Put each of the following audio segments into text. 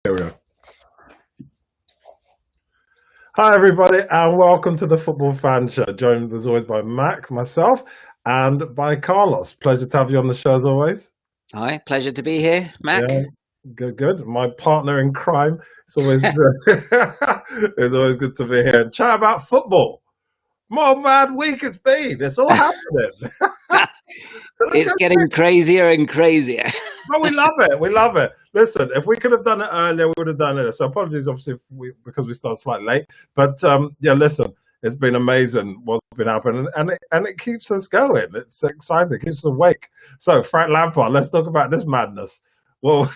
Here we go. Hi, everybody, and welcome to the Football Fan Show. Joined as always by Mac, myself, and by Carlos. Pleasure to have you on the show as always. Hi, pleasure to be here, Mac. Yeah, good. My partner in crime. It's always it's always good to be here and chat about football. What a mad week it's been. It's all happening. It's getting crazier and crazier. But we love it. We love it. Listen, if we could have done it earlier, we would have done it. So apologies, obviously, because we started slightly late. But yeah, listen, it's been amazing what's been happening, and it keeps us going. It's exciting. It keeps us awake. So Frank Lampard, let's talk about this madness. Well,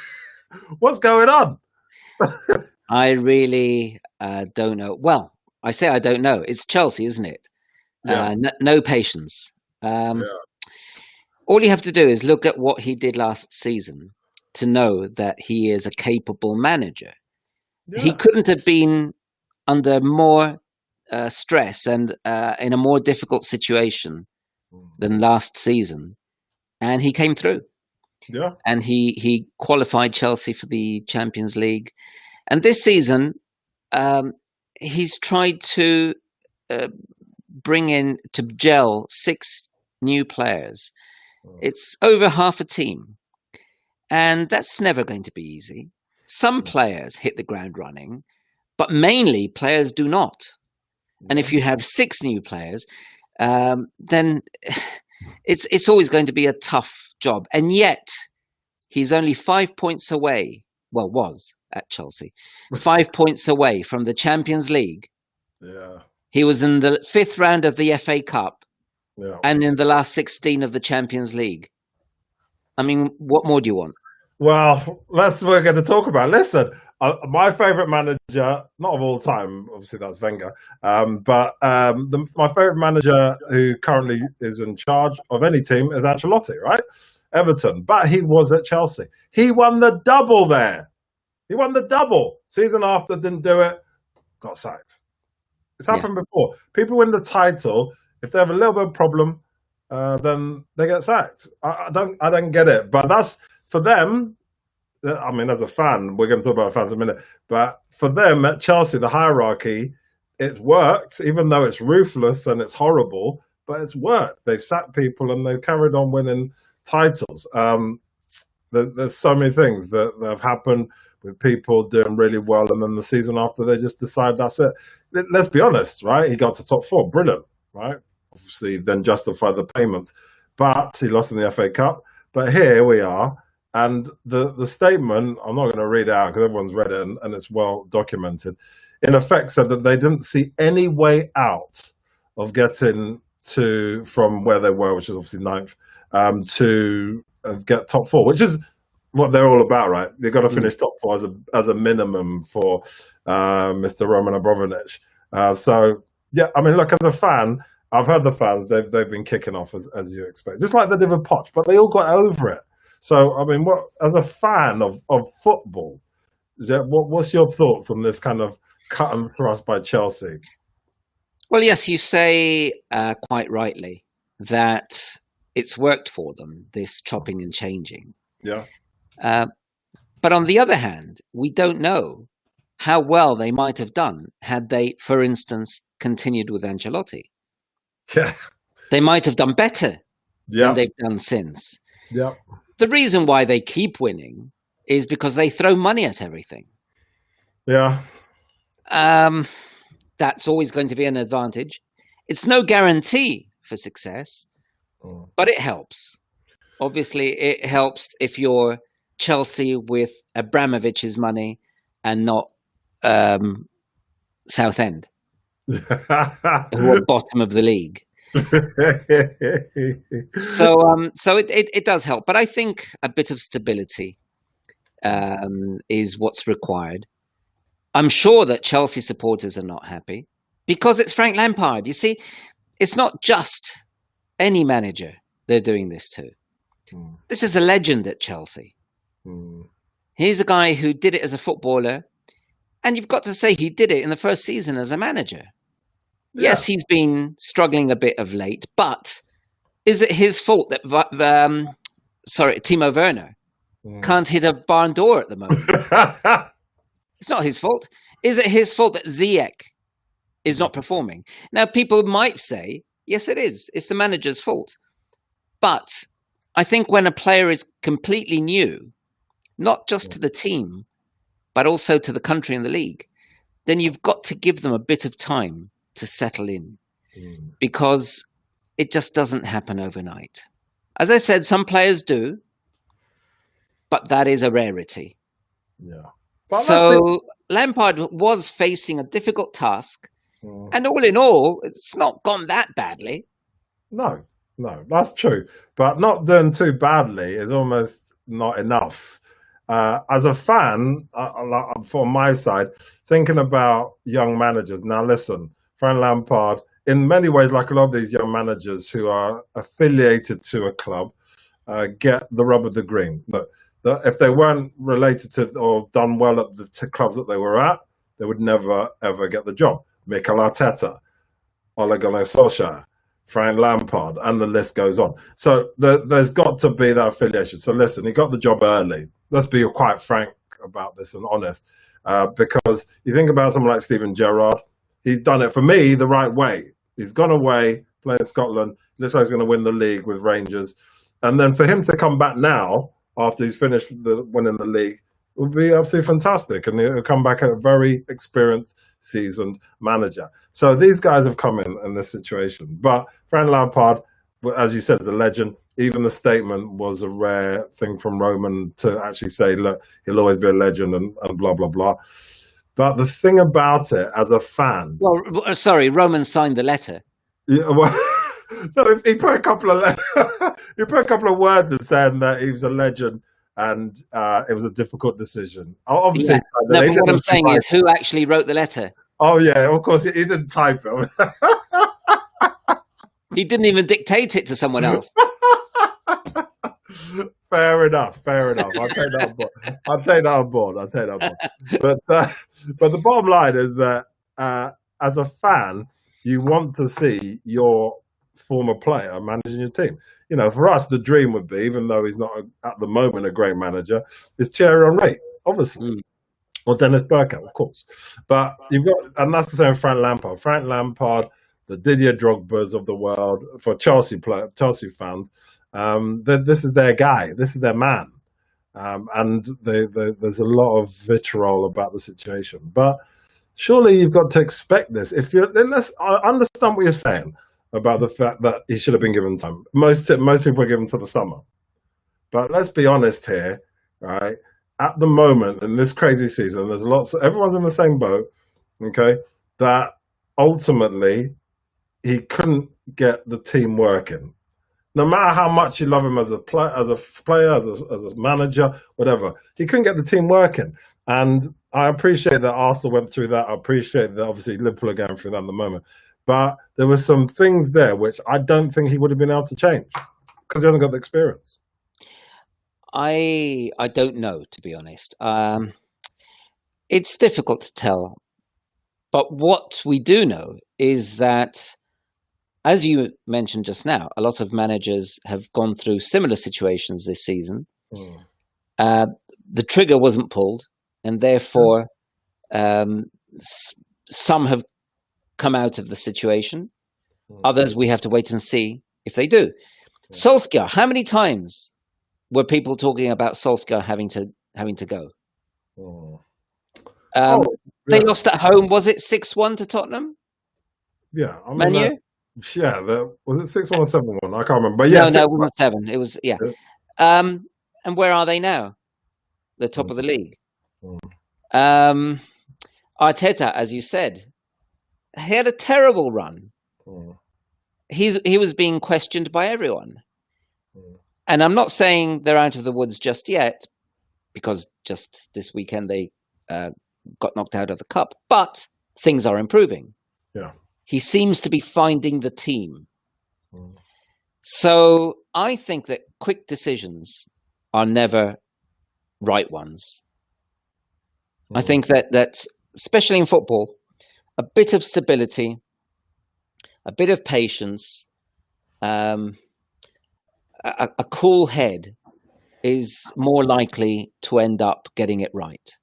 what's going on? I really don't know. Well, I say I don't know. It's Chelsea, isn't it? Yeah. No patience. Yeah. All you have to do is look at what he did last season to know that he is a capable manager. Yeah. He couldn't have been under more stress and in a more difficult situation than last season. And he came through. Yeah. And he qualified Chelsea for the Champions League. And this season, he's tried to gel 6 new players. It's over half a team. And that's never going to be easy. Some players hit the ground running, but mainly players do not. And if you have 6 new players, then it's always going to be a tough job. And yet, he's only 5 points away. Well, was at Chelsea. 5 points away from the Champions League. Yeah. He was in the 5th round of the FA Cup. Yeah. And in the last 16 of the Champions League. I mean, what more do you want? Well, we're going to talk about. Listen, my favourite manager, not of all time, obviously that's Wenger, but my favourite manager who currently is in charge of any team is Ancelotti, right? Everton, but he was at Chelsea. He won the double there. He won the double. Season after, didn't do it, got sacked. It's happened before. People win the title. If they have a little bit of problem, then they get sacked. I don't get it. But that's for them. I mean, as a fan, we're going to talk about fans in a minute. But for them at Chelsea, the hierarchy, it worked, even though it's ruthless and it's horrible. But it's worked. They've sacked people and they've carried on winning titles. There's so many things that have happened with people doing really well, and then the season after they just decide that's it. Let's be honest, right? He got to top 4, brilliant, right? Obviously, then justify the payment, but he lost in the FA Cup. But here we are, and the statement, I'm not going to read it out because everyone's read it and it's well documented, in effect said that they didn't see any way out of getting from where they were, which is obviously 9th, to get top 4, which is what they're all about, right? They've got to finish top 4 as a minimum for Mr. Roman Abramovich. So, yeah, I mean, look, as a fan, I've heard the fans, they've been kicking off as you expect, just like they did with Poch, but they all got over it. So, I mean, as a fan of football, what's your thoughts on this kind of cut and thrust by Chelsea? Well, yes, you say quite rightly that it's worked for them, this chopping and changing. Yeah. But on the other hand, we don't know how well they might have done had they, for instance, continued with Ancelotti. Yeah. They might have done better than they've done since. Yeah. The reason why they keep winning is because they throw money at everything. Yeah. That's always going to be an advantage. It's no guarantee for success, but it helps. Obviously, it helps if you're Chelsea with Abramovich's money and not Southend, who are bottom of the league. So it does help, but I think a bit of stability is what's required. I'm sure that Chelsea supporters are not happy because it's Frank Lampard. You see, it's not just any manager they're doing this to. This is a legend at Chelsea. He's a guy who did it as a footballer, and you've got to say he did it in the first season as a manager. Yeah. Yes, he's been struggling a bit of late, but is it his fault that Timo Werner can't hit a barn door at the moment? It's not his fault. Is it his fault that Ziyech is not performing? Now, people might say, yes, it is. It's the manager's fault. But I think when a player is completely new, not just to the team, but also to the country and the league, then you've got to give them a bit of time to settle in, because it just doesn't happen overnight. As I said, some players do, but that is a rarity. Yeah. So Lampard was facing a difficult task, and all in all, it's not gone that badly. No, that's true. But not done too badly is almost not enough. As a fan, from my side, thinking about young managers. Now, listen, Frank Lampard, in many ways, like a lot of these young managers who are affiliated to a club, get the rub of the green. If they weren't related to or done well at the clubs that they were at, they would never, ever get the job. Mikel Arteta, Ole Gunnar Solskjaer, Frank Lampard, and the list goes on. So there's got to be that affiliation. So listen, he got the job early. Let's be quite frank about this and honest, because you think about someone like Steven Gerrard, he's done it, for me, the right way. He's gone away, playing Scotland, looks like he's going to win the league with Rangers. And then for him to come back now, after he's finished winning the league, would be absolutely fantastic. And he'll come back a very experienced, seasoned manager. So these guys have come in this situation. But Frank Lampard, as you said, is a legend. Even the statement was a rare thing from Roman to actually say, look, he'll always be a legend and blah, blah, blah. But the thing about it, as a fan... Well, sorry, Roman signed the letter. Yeah, well, no, he put a couple of words in saying that he was a legend and it was a difficult decision. Obviously, yeah. No, but what I'm saying is, who actually wrote the letter? Oh yeah, of course he didn't type it. He didn't even dictate it to someone else. Fair enough. I'll take that on board. But the bottom line is that as a fan, you want to see your former player managing your team. You know, for us, the dream would be, even though he's not at the moment a great manager, is Thierry Henry, obviously, or Dennis Bergkamp, of course. But you've got, and that's the same with Frank Lampard. Frank Lampard, the Didier Drogbas of the world, for Chelsea fans, this is their guy, this is their man, and there's a lot of vitriol about the situation. But surely you've got to expect this. I understand what you're saying about the fact that he should have been given time. Most people are given to the summer. But let's be honest here, right? At the moment, in this crazy season, everyone's in the same boat, okay? That ultimately he couldn't get the team working. No matter how much you love him as a player, as a manager, whatever, he couldn't get the team working. And I appreciate that Arsenal went through that. I appreciate that obviously Liverpool are going through that at the moment. But there were some things there which I don't think he would have been able to change because he hasn't got the experience. I don't know, to be honest. It's difficult to tell. But what we do know is that, as you mentioned just now, a lot of managers have gone through similar situations this season. The trigger wasn't pulled, and therefore some have come out of the situation. Others, we have to wait and see if they do. Solskjaer, how many times were people talking about Solskjaer having to go? They lost at home. Was it 6-1 to Tottenham? Yeah, I mean, Man U? Yeah, was it 6-1 or 7-1? I can't remember. But yeah, no, it wasn't 7. It was And where are they now? The top of the league. Arteta, as you said, he had a terrible run. He was being questioned by everyone. And I'm not saying they're out of the woods just yet, because just this weekend they got knocked out of the cup. But things are improving. Yeah. He seems to be finding the team. So I think that quick decisions are never right ones. I think that especially in football, a bit of stability, a bit of patience, a cool head is more likely to end up getting it right.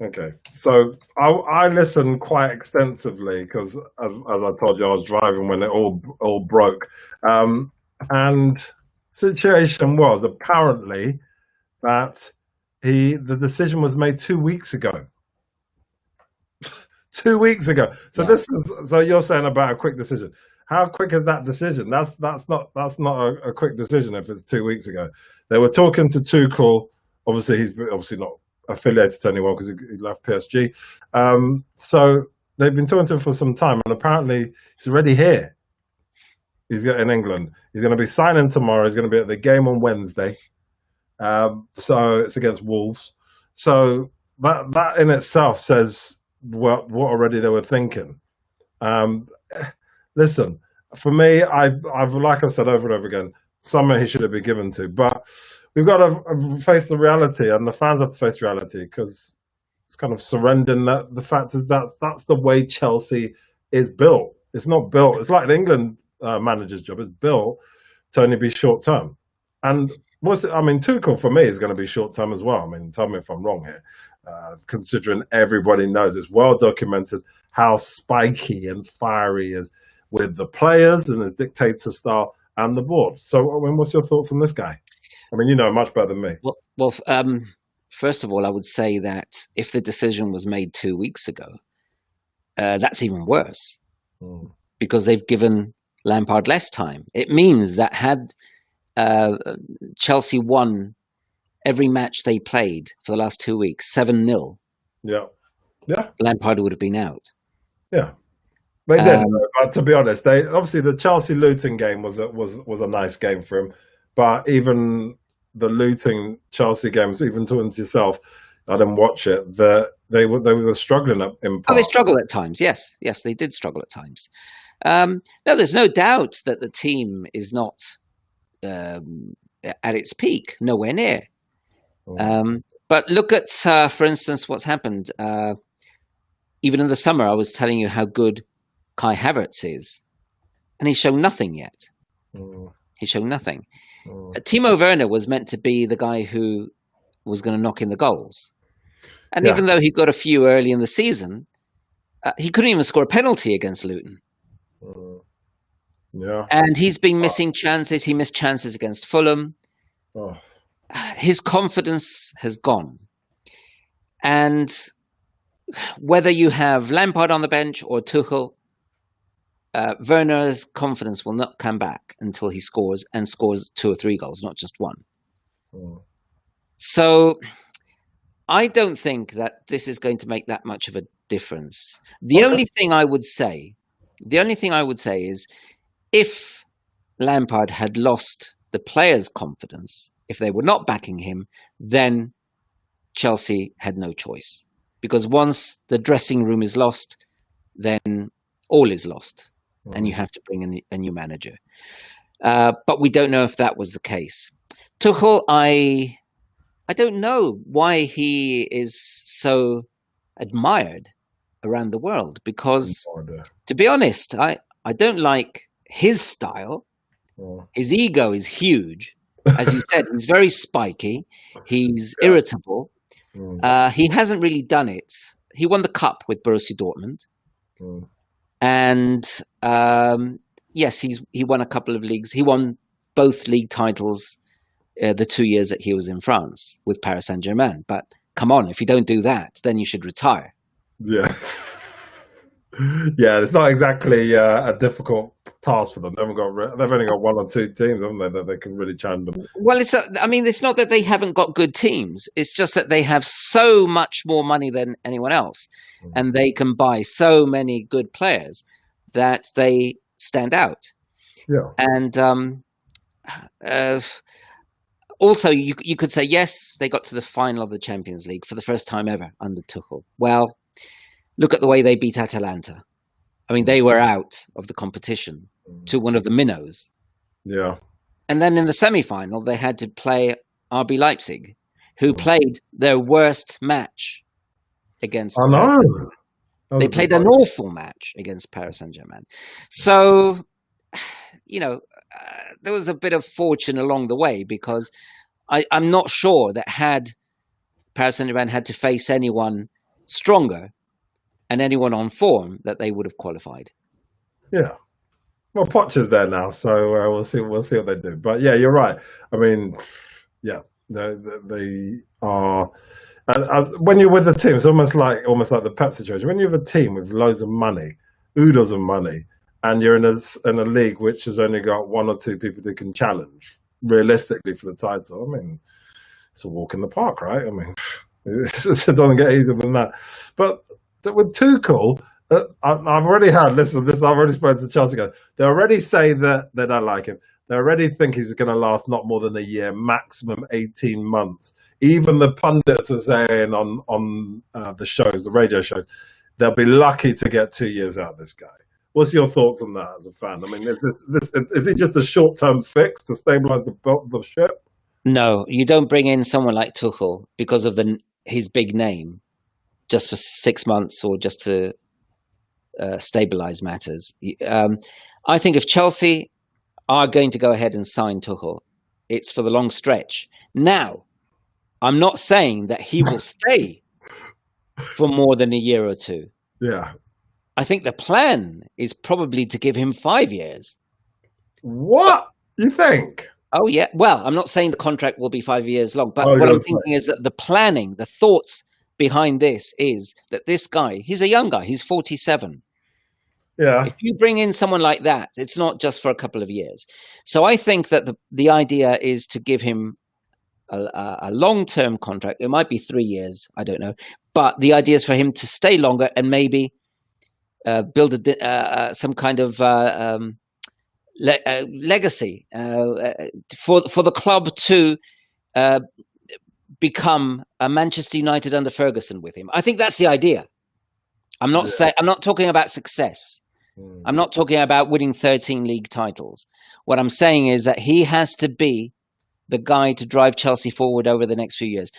Okay, so I listened quite extensively because, as I told you, I was driving when it all broke. And situation was apparently that the decision was made 2 weeks ago. 2 weeks ago. So so you're saying about a quick decision. How quick is that decision? That's not a quick decision if it's 2 weeks ago. They were talking to Tuchel. Obviously, he's obviously not affiliated to anyone because he left PSG. So they've been talking to him for some time, and apparently he's already here. He's in England. He's going to be signing tomorrow. He's going to be at the game on Wednesday. So it's against Wolves. So that in itself says what already they were thinking. Listen, for me, I've like I've said over and over again, summer he should have been given to, but we've got to face the reality, and the fans have to face reality because it's kind of surrendering that the fact is that's the way Chelsea is built. It's not built. It's like the England manager's job. It's built to only be short term. And Tuchel for me is going to be short term as well. I mean, tell me if I'm wrong here. Considering everybody knows, it's well documented how spiky and fiery he is with the players and his dictator style and the board. So, what's your thoughts on this guy? I mean, you know much better than me. Well, first of all, I would say that if the decision was made 2 weeks ago, that's even worse because they've given Lampard less time. It means that had Chelsea won every match they played for the last 2 weeks, 7-0, Lampard would have been out. Yeah, they did. But to be honest, obviously the Chelsea Luton game was a nice game for him. But even the Luton Chelsea games, even talking to yourself, I didn't watch it. They were struggling in part. Oh, they struggle at times. Yes, they did struggle at times. No, there's no doubt that the team is not at its peak, nowhere near. But look at, for instance, what's happened. Even in the summer, I was telling you how good Kai Havertz is, and he's shown nothing yet. He's shown nothing. Timo Werner was meant to be the guy who was going to knock in the goals. And even though he got a few early in the season, he couldn't even score a penalty against Luton. And he's been missing chances. He missed chances against Fulham. His confidence has gone. And whether you have Lampard on the bench or Tuchel, Werner's confidence will not come back until he scores 2 or 3 goals, not just one. So I don't think that this is going to make that much of a difference. The only thing I would say is if Lampard had lost the players' confidence, if they were not backing him, then Chelsea had no choice. Because once the dressing room is lost, then all is lost. And you have to bring in a new manager. But we don't know if that was the case. Tuchel, I don't know why he is so admired around the world. Because, to be honest, I don't like his style. His ego is huge. As you said, he's very spiky. He's irritable. He hasn't really done it. He won the cup with Borussia Dortmund. And yes, he won a couple of leagues. He won both league titles the 2 years that he was in France with Paris Saint-Germain. But come on, if you don't do that, then you should retire. Yeah. Yeah, it's not exactly a difficult task for them. They've only got 1 or 2 teams, haven't they, that they can really challenge them. Well, it's not that they haven't got good teams. It's just that they have so much more money than anyone else, and they can buy so many good players that they stand out. Yeah, and also you could say yes, they got to the final of the Champions League for the first time ever under Tuchel. Well, look at the way they beat Atalanta. I mean, they were out of the competition to one of the minnows. Yeah. And then in the semi-final, they had to play RB Leipzig, who played their worst match against Paris Saint-Germain. They played an awful match against Paris Saint-Germain. So, there was a bit of fortune along the way, because I'm not sure that had Paris Saint-Germain had to face anyone stronger, and anyone on form that they would have qualified. Yeah. Well, Poch is there now, so we'll see. We'll see what they do. But yeah, you're right. I mean, yeah, they are. When you're with a team, it's almost like the Pep situation. When you have a team with loads of money, oodles of money, and you're in a league which has only got one or two people that can challenge realistically for the title. I mean, it's a walk in the park, right? I mean, it doesn't get easier than that. But with Tuchel, I've already had, listen, I've already spoken to Chelsea guys. They already say that they don't like him. They already think he's going to last not more than a year, maximum 18 months. Even the pundits are saying on the shows, the radio shows, they'll be lucky to get 2 years out of this guy. What's your thoughts on that as a fan? I mean, is it just a short-term fix to stabilize the ship? No, you don't bring in someone like Tuchel because of his big name just for 6 months or just to stabilize matters. I think if Chelsea are going to go ahead and sign Tuchel, it's for the long stretch. Now, I'm not saying that he will stay for more than a year or two. Yeah. I think the plan is probably to give him 5 years. What? You think? Oh, yeah. Well, I'm not saying the contract will be 5 years long, but what I'm thinking is that the planning, the thoughts behind this is that this guy, he's a young guy, he's 47. Yeah. If you bring in someone like that, it's not just for a couple of years. So I think that the idea is to give him a long-term contract. It might be 3 years, I don't know. But the idea is for him to stay longer and maybe build some kind of legacy for the club to become a Manchester United under Ferguson with him. I think that's the idea. I'm not talking about success. I'm not talking about winning 13 league titles. What I'm saying is that he has to be the guy to drive Chelsea forward over the next few years.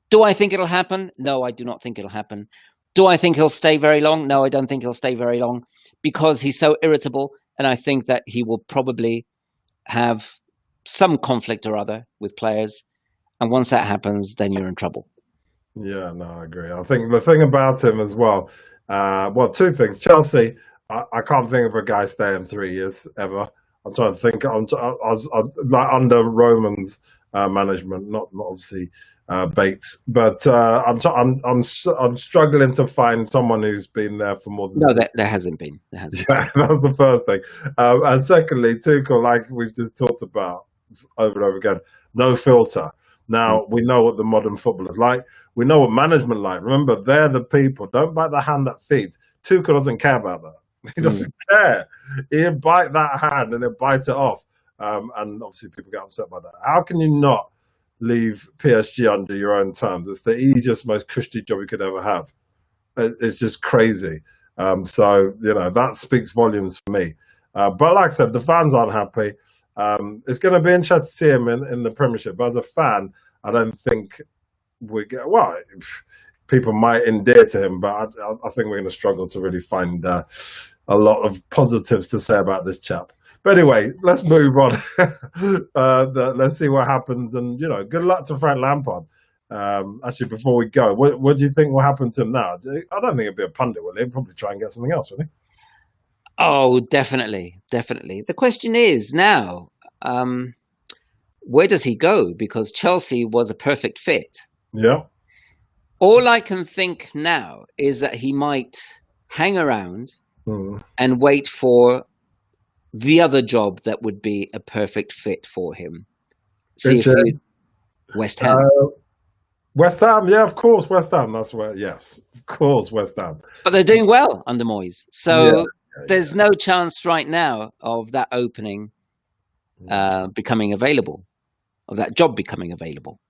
Do I think it'll happen? No, I do not think it'll happen. Do I think he'll stay very long? No, I don't think he'll stay very long because he's so irritable. And I think that he will probably have some conflict or other with players. And once that happens, then you're in trouble. Yeah, no, I agree. I think the thing about him as well, two things. Chelsea, I can't think of a guy staying 3 years ever. I'm trying to think. I was like under Roman's management, not obviously Bates, but I'm struggling to find someone who's been there for more than. No, there hasn't been. Yeah, that was the first thing, and secondly, Tuchel, like we've just talked about over and over again, no filter. Now we know what the modern football is like. We know what management like. Remember, they're the people. Don't bite the hand that feeds. Tuchel doesn't care about that. He doesn't care. He'll bite that hand and he'll bite it off. And obviously people get upset by that. How can you not leave PSG under your own terms? It's the easiest, most cushy job you could ever have. It's just crazy. So, that speaks volumes for me. But like I said, the fans aren't happy. It's going to be interesting to see him in the Premiership. But as a fan, I don't think people might endear to him, but I think we're going to struggle to really find a lot of positives to say about this chap. But anyway, let's move on. Let's see what happens. And, good luck to Frank Lampard. Actually, before we go, what do you think will happen to him now? I don't think he'll be a pundit, will he? He'll probably try and get something else, will he? Oh, definitely. Definitely. The question is now, where does he go? Because Chelsea was a perfect fit. Yeah. All I can think now is that he might hang around and wait for the other job that would be a perfect fit for him. West Ham. West Ham, yeah, of course, West Ham. That's where, yes, of course, West Ham. But they're doing well under Moyes. So there's no chance right now of that opening becoming available, of that job becoming available.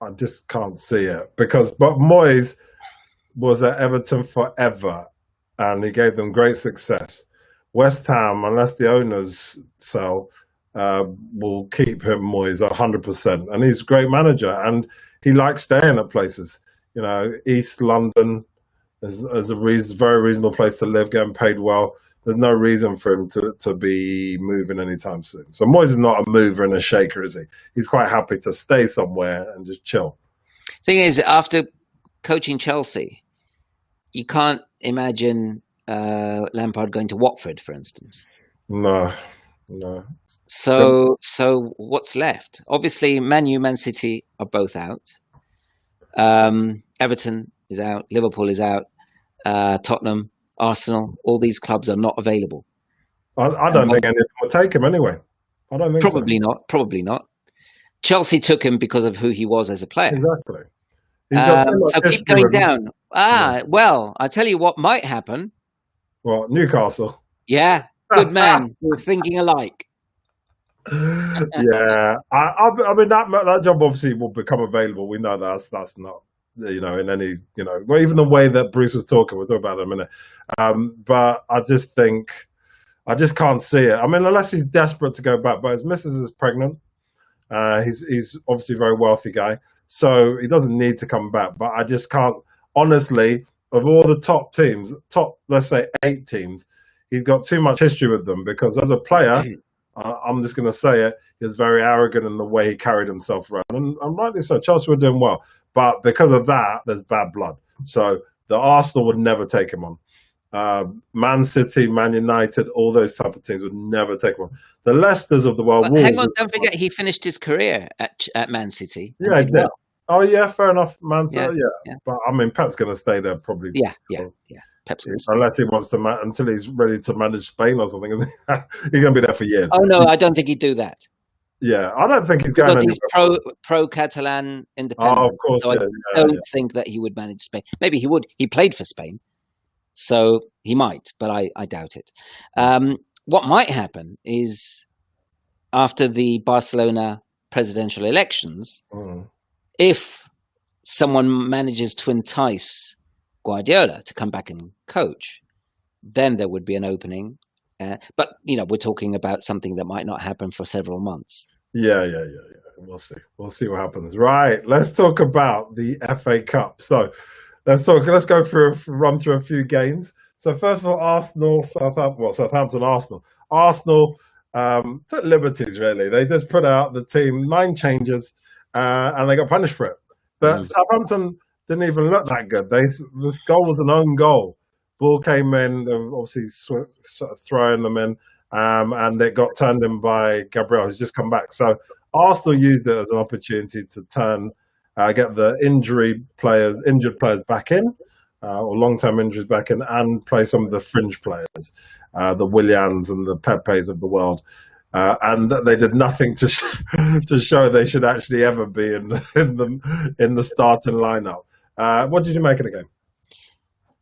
I just can't see it but Moyes was at Everton forever and he gave them great success. West Ham, unless the owners sell, will keep him, Moyes, 100%. And he's a great manager and he likes staying at places. East London is a very reasonable place to live, getting paid well. There's no reason for him to be moving anytime soon. So Moyes is not a mover and a shaker, is he? He's quite happy to stay somewhere and just chill. Thing is, after coaching Chelsea, you can't imagine Lampard going to Watford, for instance. No. So what's left? Obviously, Man U, Man City are both out. Everton is out. Liverpool is out. Tottenham, Arsenal, all these clubs are not available. I don't think any of them will take him anyway. I don't think Probably not. Probably not. Chelsea took him because of who he was as a player. Exactly. He's got too much so keep history going with him. down. Well, I tell you what might happen. Well, Newcastle. Yeah, good man. We're thinking alike. Yeah, I mean that job obviously will become available. We know that's not, in any, well, even the way that Bruce was talking, we'll talk about that in a minute. But I just think, I just can't see it. I mean, unless he's desperate to go back, but his missus is pregnant. He's obviously a very wealthy guy, so he doesn't need to come back. But I just can't, honestly, of all the top teams, let's say 8 teams, he's got too much history with them, because as a player, I'm just going to say it, he was very arrogant in the way he carried himself around. And rightly so, Chelsea were doing well. But because of that, there's bad blood. So the Arsenal would never take him on. Man City, Man United, all those type of teams would never take him on. The Leicesters of the world. Well, hang on, don't forget he finished his career at Man City. Yeah, he did. Well. Oh, yeah, fair enough. Man City, yeah. But I mean, Pep's going to stay there probably. Yeah. Pep's unless he wants to, until he's ready to manage Spain or something. He's going to be there for years. Oh, no, I don't think he'd do that. Yeah, I don't think he's going to. He's pro-Catalan independence. Oh, of course, so I don't think that he would manage Spain. Maybe he would. He played for Spain, so he might, but I doubt it. What might happen is, after the Barcelona presidential elections, if someone manages to entice Guardiola to come back and coach, then there would be an opening. But we're talking about something that might not happen for several months. Yeah. We'll see what happens. Right. Let's talk about the FA Cup. So let's go run through a few games. So first of all, Arsenal, Southampton, Arsenal. Arsenal took liberties, really. They just put out the team 9 changes, and they got punished for it. But Southampton didn't even look that good. This goal was an own goal. Ball came in, obviously throwing them in, and it got turned in by Gabriel, who's just come back. So Arsenal used it as an opportunity to get the injured players back in, or long-term injuries back in, and play some of the fringe players, the Willians and the Pepes of the world. And they did nothing to show they should actually ever be in the starting lineup. What did you make of the game?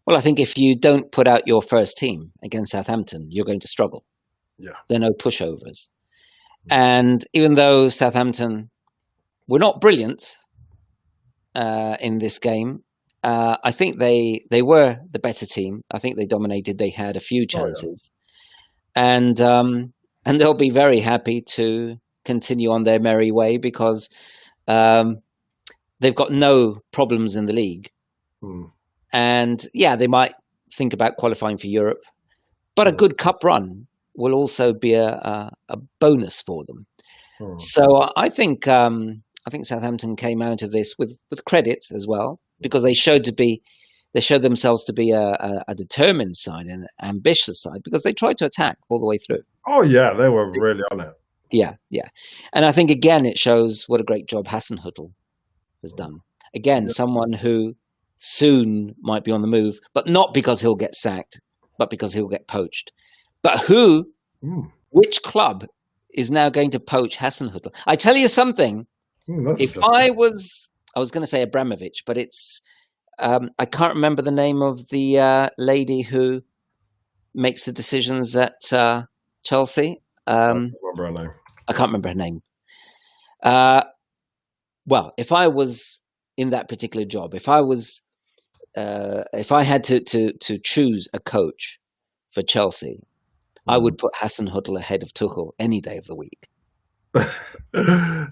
Well, I think if you don't put out your first team against Southampton, you're going to struggle. Yeah, there are no pushovers, and even though Southampton were not brilliant in this game, I think they were the better team. I think they dominated. They had a few chances, and they'll be very happy to continue on their merry way, because they've got no problems in the league. And they might think about qualifying for Europe, but a good cup run will also be a bonus for them. So I think Southampton came out of this with credit as well, because they showed themselves to be a determined side and an ambitious side, because they tried to attack all the way through. Oh yeah, they were really on it. Yeah, and I think again it shows what a great job Hasenhüttl has done. Again, someone who soon might be on the move, but not because he'll get sacked, but because he'll get poached. But which club is now going to poach Hasenhüttl? I tell you something. If I was going to say Abramovich, but it's I can't remember the name of the lady who makes the decisions at Chelsea. I can't remember her name. Well, if I was in that particular job, if I had to choose a coach for Chelsea, I would put Hasenhüttl ahead of Tuchel any day of the week.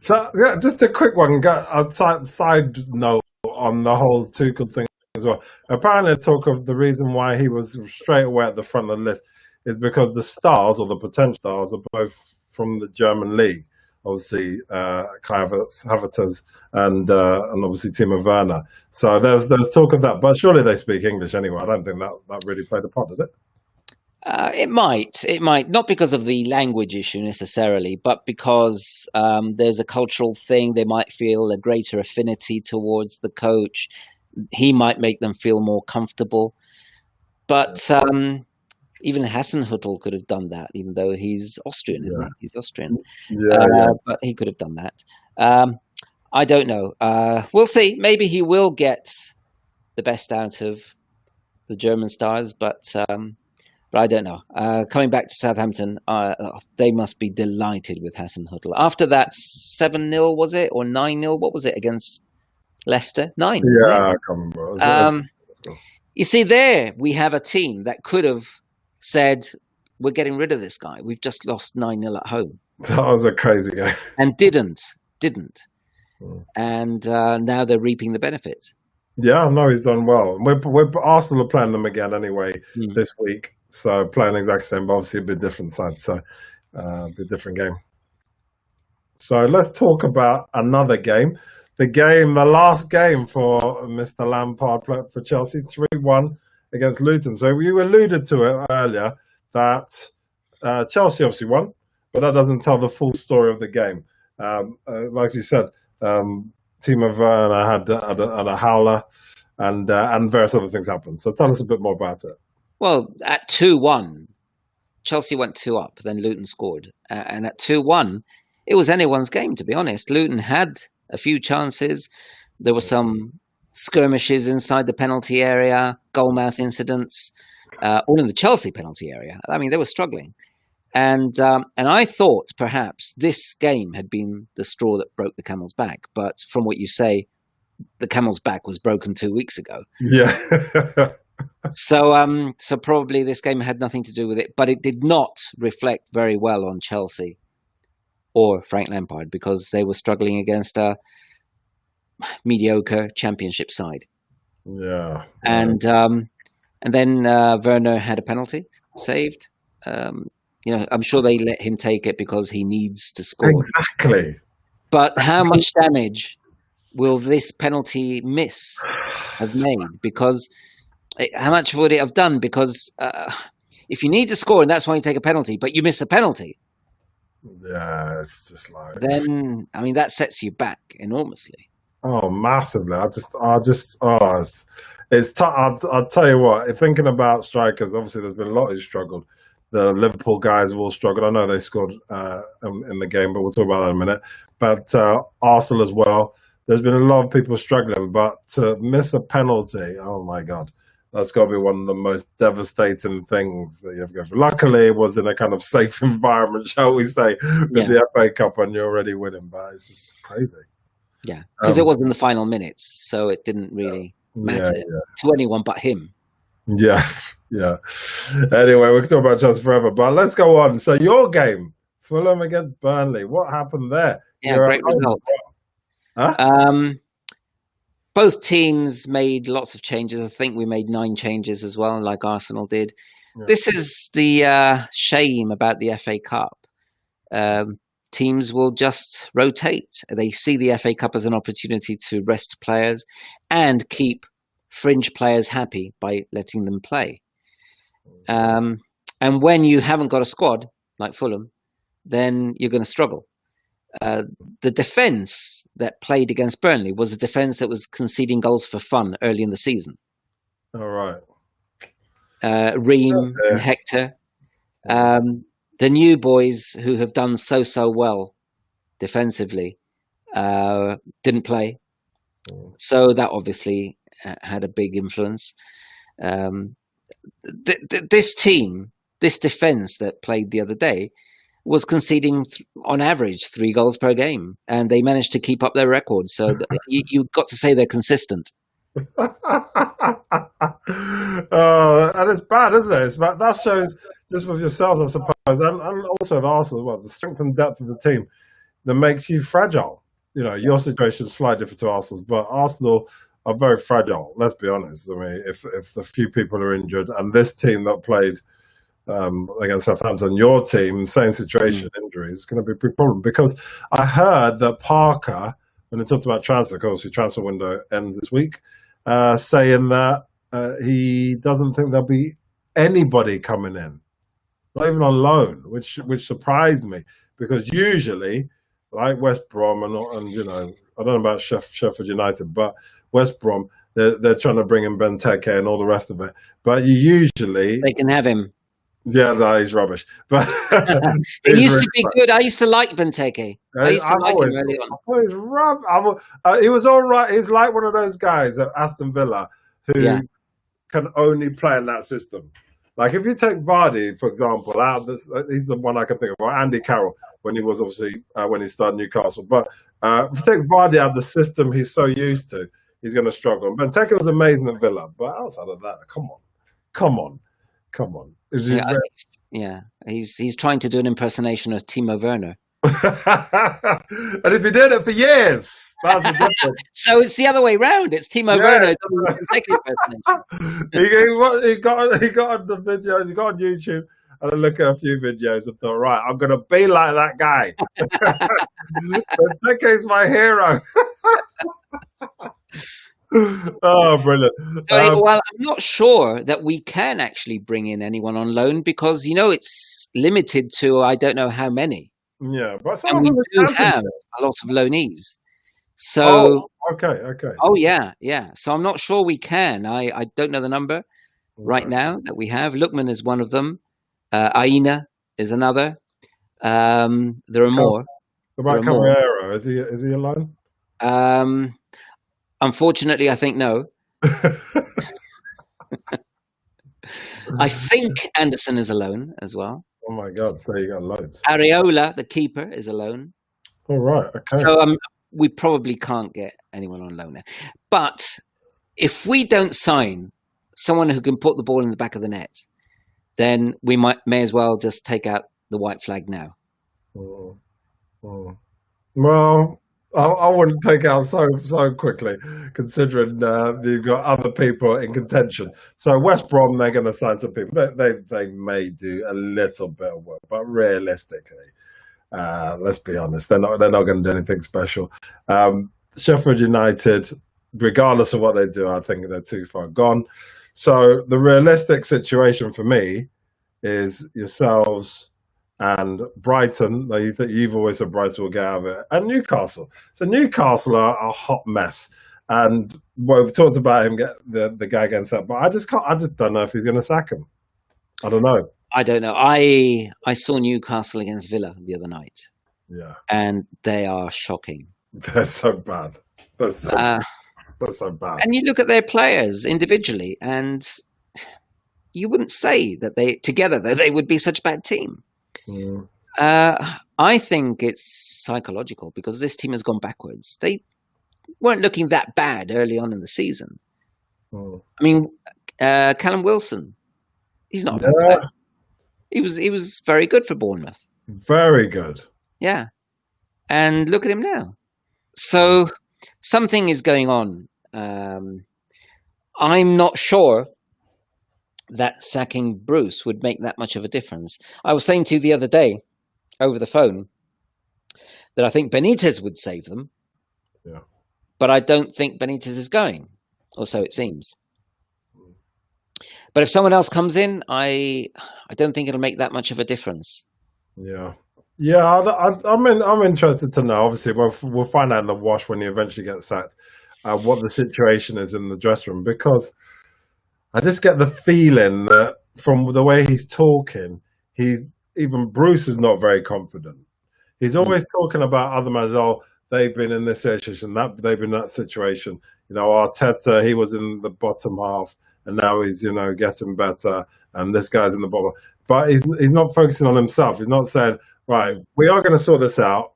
So just a quick one, a side note on the whole Tuchel thing as well. Apparently, talk of the reason why he was straight away at the front of the list is because the stars, or the potential stars, are both from the German league. obviously Kai Havertz and obviously Timo Werner. So there's talk of that, but surely they speak English anyway. I don't think that really played a part, did it? It might not because of the language issue necessarily, but because there's a cultural thing. They might feel a greater affinity towards the coach. He might make them feel more comfortable. But even Hasenhüttl could have done that, even though he's Austrian, isn't he? He's Austrian. But he could have done that. I don't know. We'll see. Maybe he will get the best out of the German stars, but I don't know. Coming back to Southampton, they must be delighted with Hasenhüttl. After that 7-0, was it? Or 9-0? What was it against Leicester? 9, yeah, I can't remember. You see, there we have a team that could have said, we're getting rid of this guy. We've just lost 9-0 at home. That was a crazy game. And didn't. And now they're reaping the benefits. Yeah, no, he's done well. Arsenal are playing them again anyway this week. So playing exactly the same, but obviously a bit different side. So a bit different game. So let's talk about another game. The last game for Mr. Lampard for Chelsea, 3-1 against Luton. So you alluded to it earlier that Chelsea obviously won, but that doesn't tell the full story of the game. Like you said, Timo Werner had a howler, and various other things happened. So tell us a bit more about it. Well, at 2-1, Chelsea went 2 up, then Luton scored. And at 2-1, it was anyone's game, to be honest. Luton had a few chances. There were some skirmishes inside the penalty area, goalmouth incidents, all in the Chelsea penalty area. I mean, they were struggling. And I thought perhaps this game had been the straw that broke the camel's back. But from what you say, the camel's back was broken 2 weeks ago. Yeah. So probably this game had nothing to do with it, but it did not reflect very well on Chelsea or Frank Lampard because they were struggling against a mediocre Championship side. Yeah. And then Werner had a penalty saved. I'm sure they let him take it because he needs to score. Exactly. But how much damage will this penalty miss have made? Because how much would it have done? Because if you need to score and that's why you take a penalty, but you miss the penalty. Yeah, it's just like. Then, I mean, that sets you back enormously. Oh, massively. It's tough. I'll tell you what, thinking about strikers, obviously there's been a lot who struggled. The Liverpool guys have all struggled. I know they scored in the game, but we'll talk about that in a minute. But Arsenal as well. There's been a lot of people struggling, but to miss a penalty, oh my God. That's got to be one of the most devastating things that you have to go through. Luckily, it was in a kind of safe environment, shall we say, with the FA Cup when you're already winning. But it's just crazy. Yeah, because it was in the final minutes, so it didn't really matter to anyone but him. Yeah. Anyway, we can talk about Chelsea forever, but let's go on. So your game, Fulham against Burnley. What happened there? Yeah, great result. Huh? Both teams made lots of changes. I think we made 9 changes as well, like Arsenal did. Yeah. This is the shame about the FA Cup. Teams will just rotate. They see the FA Cup as an opportunity to rest players and keep fringe players happy by letting them play. And when you haven't got a squad, like Fulham, then you're going to struggle. The defence that played against Burnley was a defence that was conceding goals for fun early in the season. All right. Ream and Hector. The new boys who have done so well defensively didn't play. So that obviously had a big influence. This team, this defence that played the other day, was conceding on average 3 goals per game, and they managed to keep up their record. So you've got to say they're consistent. And it's bad, isn't it? It's bad. That shows just with yourselves, I suppose, and also the Arsenal, the strength and depth of the team that makes you fragile. You know, your situation is slightly different to Arsenal's, but Arsenal are very fragile. Let's be honest. I mean, if a few people are injured, and this team that played against Southampton, your team, same situation, injuries, it's going to be a big problem. Because I heard that Parker, when he talked about transfer, obviously transfer window ends this week, saying that he doesn't think there'll be anybody coming in, not even on loan, which surprised me, because usually, like West Brom and you know, I don't know about Sheffield United, but West Brom, they're trying to bring in Benteke and all the rest of it. But you usually They can have him. Yeah, no, he's rubbish. But It used to be good. I used to like Benteke. I used to like him early on. He was all right. He's like one of those guys at Aston Villa who can only play in that system. Like if you take Vardy, for example, out of this, he's the one I can think of. Or Andy Carroll, when he was obviously when he started Newcastle. But if you take Vardy out of the system he's so used to, he's going to struggle. And Benteke was amazing at Villa, but outside of that, come on. He's trying to do an impersonation of Timo Werner. And he's been doing it for years. That's the difference. So it's the other way round. It's Timo Werner doing impersonation. He got on the videos. He got on YouTube and I look at a few videos and thought, right, I'm going to be like that guy. Benteke's my hero. Oh, brilliant. Well, I'm not sure that we can actually bring in anyone on loan because, you know, it's limited to I don't know how many. Yeah, but and we do have a lot of loanees. So, okay. Oh, yeah. So I'm not sure we can. I don't know the number right now that we have. Lookman is one of them. Aina is another. There are more. About Caballero, is he alone? Unfortunately, I think no. I think Anderson is alone as well. Oh my God! So you got loads. Areola, the keeper, is alone. All right. Okay. So we probably can't get anyone on loan now. But if we don't sign someone who can put the ball in the back of the net, then we may as well just take out the white flag now. Well, I wouldn't take out so quickly, considering you've got other people in contention. So West Brom, they're going to sign some people. They may do a little bit of work, but realistically, let's be honest, they're not going to do anything special. Sheffield United, regardless of what they do, I think they're too far gone. So the realistic situation for me is yourselves and Brighton. You've always said Brighton will get out of it, and Newcastle. So Newcastle are a hot mess, and we've talked about him get the guy against that, but I just don't know if he's going to sack him. I don't know. I saw Newcastle against Villa the other night. Yeah, and they are shocking. They're so bad. That's so bad. And you look at their players individually, and you wouldn't say that they would be such a bad team. I think it's psychological because this team has gone backwards. They weren't looking that bad early on in the season. I mean, Callum Wilson, he's not bad. He was very good for Bournemouth. Very good. Yeah. And look at him now. So something is going on. I'm not sure that sacking Bruce would make that much of a difference. I was saying to you the other day over the phone that I think Benitez would save them. Yeah. But I don't think Benitez is going, or so it seems. But if someone else comes in, I don't think it'll make that much of a difference. Yeah. Yeah, I'm interested to know. Obviously, we'll find out in the wash when he eventually gets sacked what the situation is in the dressing room, because I just get the feeling that from the way he's talking, even Bruce is not very confident. He's always talking about other managers. Oh, they've been in this situation, they've been in that situation. You know, Arteta, he was in the bottom half, and now he's getting better, and this guy's in the bottom. But he's not focusing on himself. He's not saying, right, we are going to sort this out.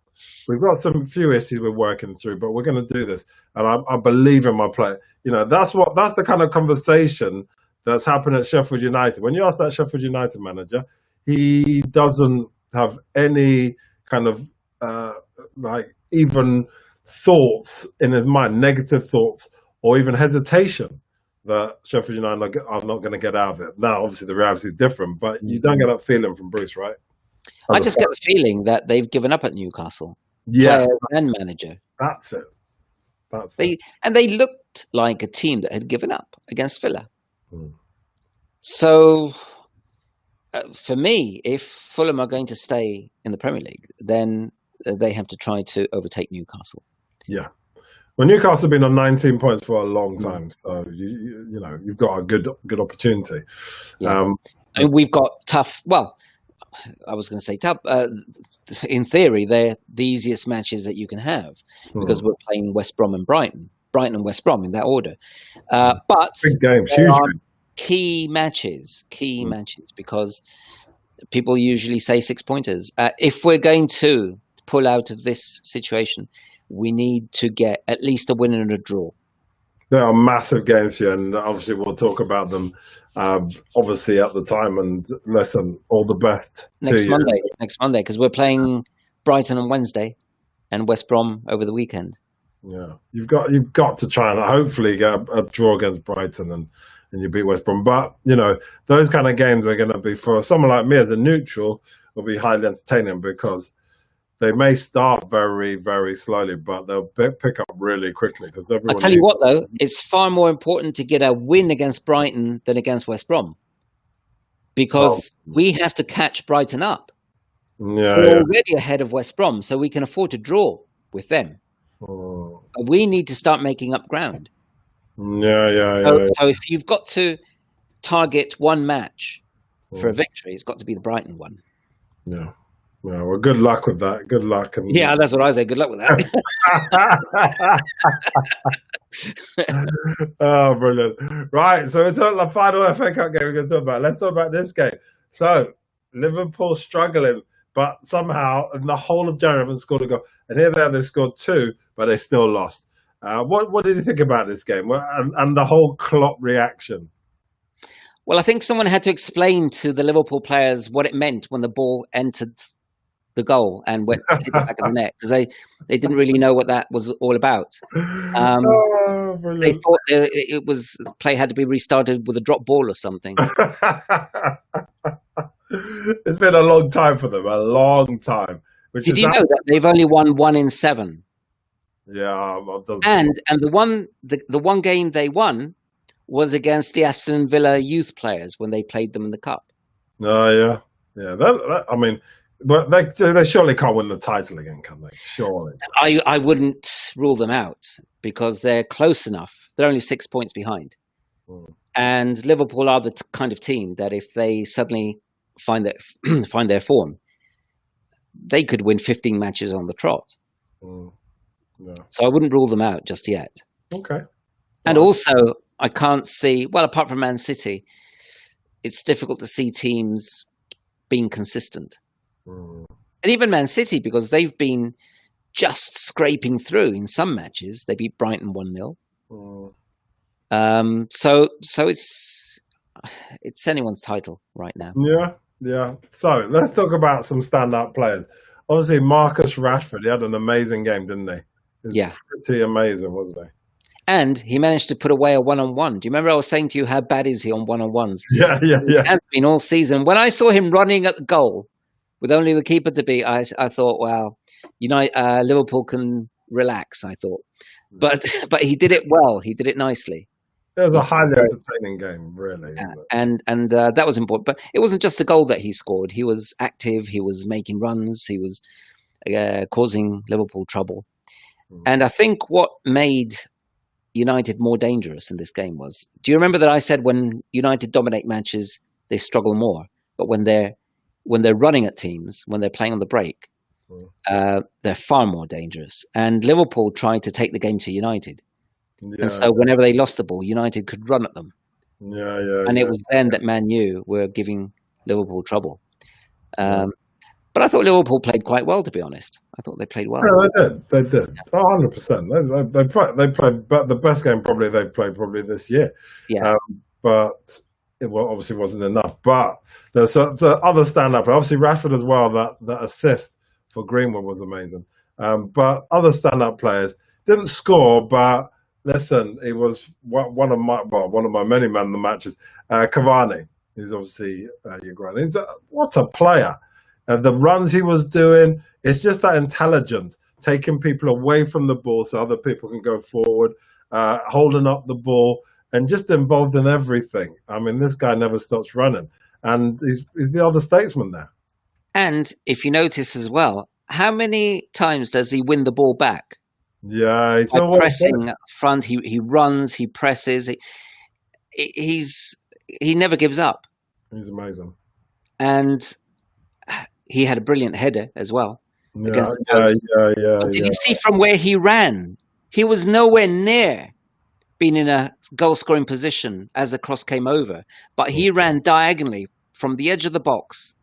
We've got some few issues we're working through, but we're going to do this. And I believe in my play. That's the kind of conversation that's happened at Sheffield United. When you ask that Sheffield United manager, he doesn't have any kind of even thoughts in his mind, negative thoughts or even hesitation. that Sheffield United are not going to get out of it. Now, obviously, the reality is different, but you don't get that feeling from Bruce, right? I just get the feeling that they've given up at Newcastle. Yeah, players and manager. that's it. That's it. And they looked like a team that had given up against Villa. Hmm. So, for me, if Fulham are going to stay in the Premier League, then they have to try to overtake Newcastle. Yeah. Well, Newcastle have been on 19 points for a long time, so you know you've got a good opportunity. Yeah. I mean, we've got tough. Well, I was going to say tough. In theory, they're the easiest matches that you can have because we're playing West Brom and Brighton and West Brom in that order. But big game, there huge are game. key matches because people usually say 6-pointers. If we're going to pull out of this situation, we need to get at least a win and a draw. They are massive games here, and obviously we'll talk about them obviously at the time. And listen, all the best Next Monday, because we're playing Brighton on Wednesday and West Brom over the weekend. Yeah, you've got to try and hopefully get a draw against Brighton and you beat West Brom. But you know those kind of games are going to be, for someone like me as a neutral, will be highly entertaining because they may start very, very slowly, but they'll pick up really quickly because everyone. I'll tell you what, though, it's far more important to get a win against Brighton than against West Brom because we have to catch Brighton up. We're already ahead of West Brom, so we can afford to draw with them. Oh. We need to start making up ground. So if you've got to target one match for a victory, it's got to be the Brighton one. Yeah. Yeah, well, good luck with that. Good luck. And yeah, that's what I say. Good luck with that. Oh, brilliant. Right, so we're talking the final FA Cup game we're going to talk about. Let's talk about this game. So, Liverpool struggling, but somehow in the whole of January haven't scored a goal. And here they scored 2, but they still lost. What did you think about this game and the whole Klopp reaction? Well, I think someone had to explain to the Liverpool players what it meant when the ball entered the goal and went hit the back of the net because they didn't really know what that was all about. They thought the play had to be restarted with a drop ball or something. It's been a long time for them, a long time. Did you know that they've only won 1 in 7? Yeah, and the one game they won was against the Aston Villa youth players when they played them in the cup. Oh yeah. I mean. But they surely can't win the title again, can they? Surely. I wouldn't rule them out because they're close enough. They're only 6 points behind. And Liverpool are the kind of team that if they suddenly find their form, they could win 15 matches on the trot. Yeah. So I wouldn't rule them out just yet. Okay. And also, I can't see, well, apart from Man City, it's difficult to see teams being consistent. And even Man City, because they've been just scraping through in some matches. They beat Brighton 1-0. So it's anyone's title right now. Yeah. So let's talk about some standout players. Obviously, Marcus Rashford, he had an amazing game, didn't he? Yeah. Pretty amazing, wasn't he? And he managed to put away a one-on-one. Do you remember I was saying to you, how bad is he on one-on-ones? Yeah. He has been all season. When I saw him running at the goal with only the keeper to beat, I thought, wow, Liverpool can relax, I thought. But he did it well. He did it nicely. It was a highly entertaining game, really. And that was important. But it wasn't just the goal that he scored. He was active. He was making runs. He was causing Liverpool trouble. And I think what made United more dangerous in this game was, do you remember that I said when United dominate matches, they struggle more? But when they're running at teams, when they're playing on the break, they're far more dangerous. And Liverpool tried to take the game to United. And so whenever they lost the ball, United could run at them. And it was then that Man U were giving Liverpool trouble. But I thought Liverpool played quite well, to be honest. I thought they played well. Yeah, they did. 100%. They played, but the best game probably they've played this year. Yeah. But it obviously wasn't enough. But there's the other stand-up. Obviously Rashford as well. That assist for Greenwood was amazing. But other stand-up players didn't score, but Listen, it was one of my many man of the matches. Cavani, he's obviously Uruguayan. What a player! The runs he was doing, it's just that intelligence, taking people away from the ball so other people can go forward, holding up the ball, and just involved in everything. I mean, this guy never stops running, and he's the older statesman there. And if you notice as well, how many times does he win the ball back? Yeah, he's By pressing up front, he runs, he presses. He never gives up. He's amazing. And he had a brilliant header as well. Yeah, against the post. Did you see from where he ran? He was nowhere near being in a goal-scoring position as the cross came over, but he ran diagonally from the edge of the box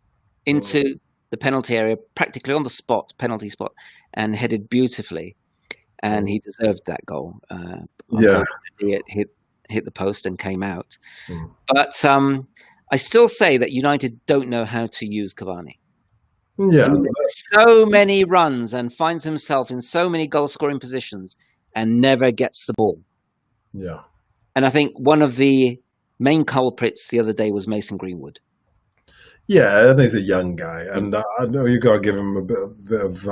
into the penalty area, practically on the spot, penalty spot, and headed beautifully. And he deserved that goal. It hit the post and came out. But I still say that United don't know how to use Cavani. Yeah, so many runs and finds himself in so many goal-scoring positions and never gets the ball. Yeah, and I think one of the main culprits the other day was Mason Greenwood. Yeah, I think he's a young guy, and I know you got to give him a bit of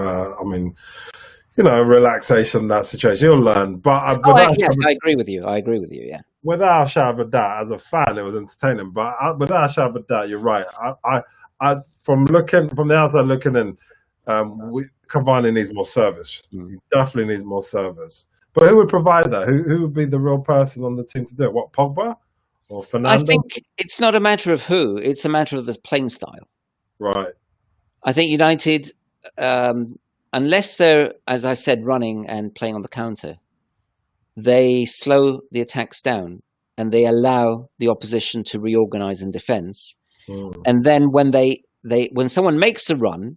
relaxation in that situation. He'll learn. But yes, I agree with you. Yeah. Without a shadow of a doubt, as a fan, it was entertaining. But without a shadow of a doubt, you're right. From the outside looking in, Cavani needs more service. He definitely needs more service. But who would provide that? Who would be the real person on the team to do it? What, Pogba or Fernando? I think it's not a matter of who; it's a matter of the playing style. Right. I think United, unless they're, as I said, running and playing on the counter, they slow the attacks down and they allow the opposition to reorganize in defense. And then when someone makes a run,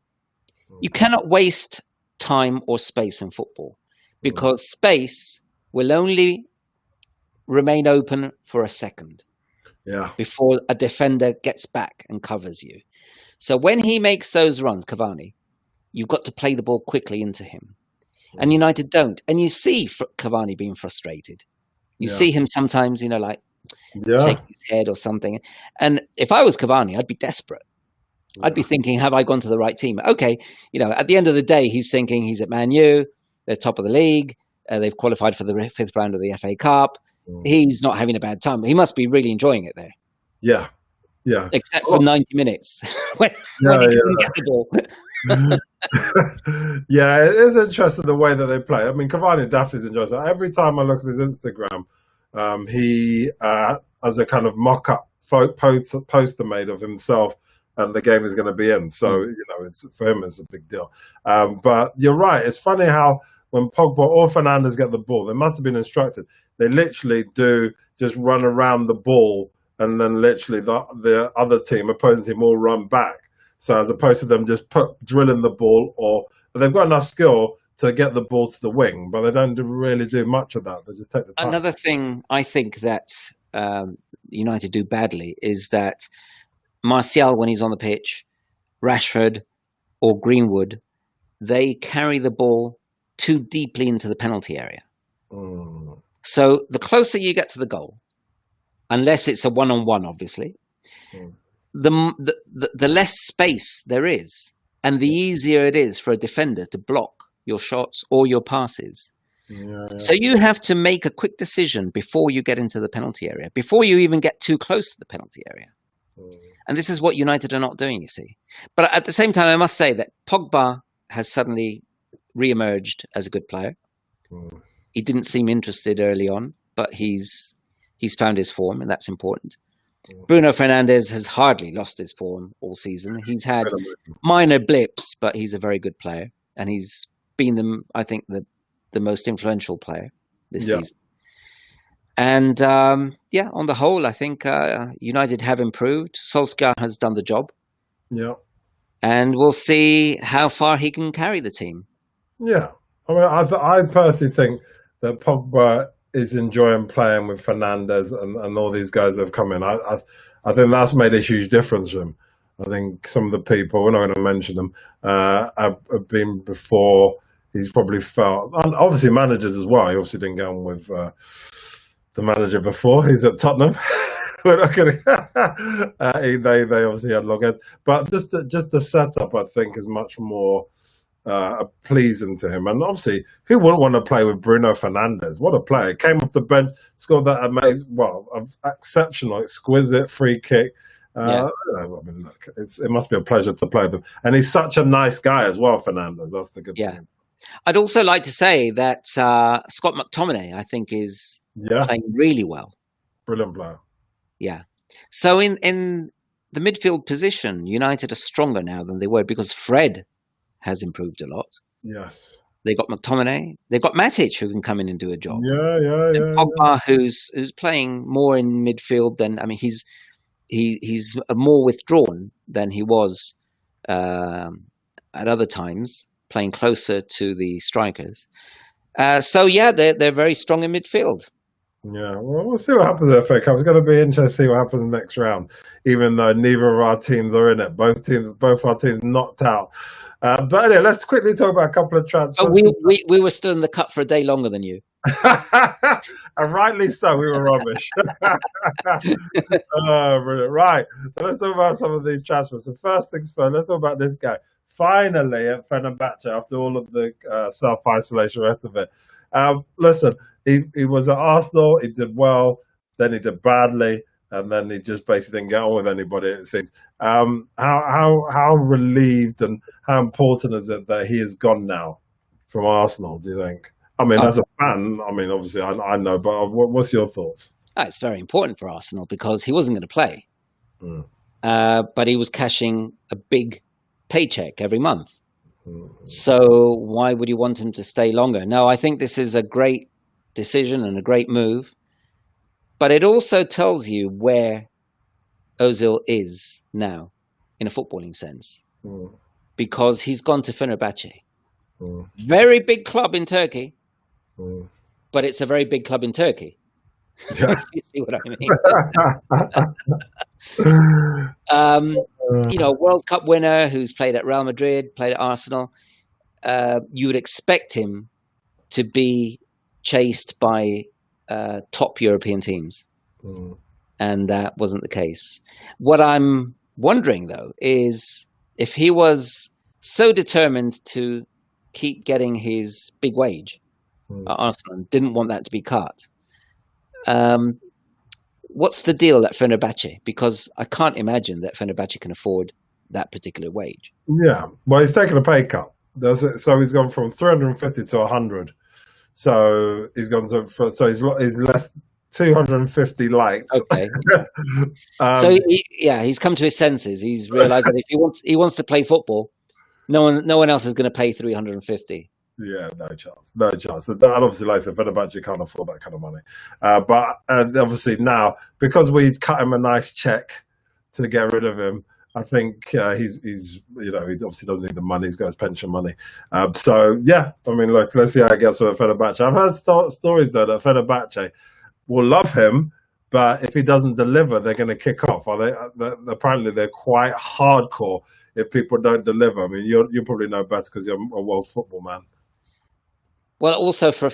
you cannot waste time or space in football, because space will only remain open for a second before a defender gets back and covers you. So when he makes those runs, Cavani, you've got to play the ball quickly into him. And United don't. And you see Cavani being frustrated. You see him sometimes, shaking his head or something. And if I was Cavani, I'd be desperate. I'd be thinking, have I gone to the right team? Okay, at the end of the day, he's thinking he's at Man U, they're top of the league, they've qualified for the 5th round of the FA Cup. He's not having a bad time. He must be really enjoying it there. Yeah, yeah. Except for 90 minutes when he couldn't get the ball. Yeah, it is interesting the way that they play. I mean, Cavani definitely enjoys it. Every time I look at his Instagram, he has a kind of mock-up poster made of himself and the game is going to be in. So, it's for him, it's a big deal. But you're right. It's funny how when Pogba or Fernandes get the ball, they must have been instructed. They literally do just run around the ball, and then literally the other team, opposing team, will run back. So as opposed to them just drilling the ball, or they've got enough skill to get the ball to the wing, but they don't really do much of that. They just take the time. Another thing I think that United do badly is that Martial, when he's on the pitch, Rashford or Greenwood, they carry the ball too deeply into the penalty area. So the closer you get to the goal, unless it's a one-on-one, obviously, the less space there is, and the easier it is for a defender to block your shots or your passes. So you have to make a quick decision before you get into the penalty area, before you even get too close to the penalty area. And this is what United are not doing, you see. But at the same time, I must say that Pogba has suddenly re-emerged as a good player. He didn't seem interested early on, but he's found his form, and that's important. Bruno Fernandes has hardly lost his form all season. He's had minor blips, but he's a very good player, and he's been, I think, the most influential player this season. And on the whole, I think United have improved. Solskjaer has done the job. Yeah. And we'll see how far he can carry the team. Yeah. I mean, I personally think that Pogba is enjoying playing with Fernandes and all these guys that have come in. I think that's made a huge difference for him. I think some of the people, we're not going to mention them, have been before he's probably felt, and obviously managers as well. He obviously didn't get on with the manager before. He's at Tottenham. We're not going to. They obviously had logheads, but just the setup, I think, is much more pleasing to him. And obviously, who wouldn't want to play with Bruno Fernandes? What a player! Came off the bench, scored that amazing, exceptional, exquisite free kick. I mean, look, it must be a pleasure to play with him, and he's such a nice guy as well, Fernandes. That's the good thing. I'd also like to say that Scott McTominay, I think, is playing really well. Brilliant player. Yeah. So in the midfield position, United are stronger now than they were because Fred has improved a lot. Yes. They got McTominay. They've got Matic, who can come in and do a job. And Pogba, who's playing more in midfield than, I mean, he's more withdrawn than he was at other times, playing closer to the strikers. They're very strong in midfield. Yeah, well, we'll see what happens in the FA Cup. It's going to be interesting to see what happens in the next round, even though neither of our teams are in it. Both our teams knocked out. But anyway, let's quickly talk about a couple of transfers. Oh, we were still in the cup for a day longer than you. And rightly so, we were rubbish. Brilliant. Right, so let's talk about some of these transfers. So first things first, let's talk about this guy. Finally at Fenerbahce, after all of the self-isolation, the rest of it. Listen, he was at Arsenal, he did well, then he did badly, and then he just basically didn't get on with anybody, it seems. How relieved and how important is it that he is gone now from Arsenal, do you think? I mean, as a fan, I mean, obviously I know, but what's your thoughts? It's very important for Arsenal because he wasn't going to play. But he was cashing a big paycheck every month. So why would you want him to stay longer? No, I think this is a great decision and a great move. But it also tells you where Ozil is now in a footballing sense. Because he's gone to Fenerbahce. Very big club in Turkey. But it's a very big club in Turkey. Yeah. You see what I mean? World Cup winner who's played at Real Madrid, played at Arsenal. You would expect him to be chased by top European teams. And that wasn't the case. What I'm wondering, though, is if he was so determined to keep getting his big wage at Arsenal and didn't want that to be cut, what's the deal at Fenerbahce? Because I can't imagine that Fenerbahce can afford that particular wage. Yeah, well, he's taken a pay cut. So he's gone from 350 to 100. So he's gone he's less 250 lights. Okay. He's come to his senses. He's realised that if he wants to play football, no one else is going to pay 350. Yeah, no chance. And obviously, like I said, Fenerbahce can't afford that kind of money. But obviously now, because we cut him a nice check to get rid of him, I think he's he obviously doesn't need the money. He's got his pension money. I mean, look, let's see how it gets with Fenerbahce. I've heard stories though that Fenerbahce will love him, but if he doesn't deliver, they're going to kick off. Apparently, they're quite hardcore if people don't deliver. I mean, you probably know better because you're a world football man. Well, also for a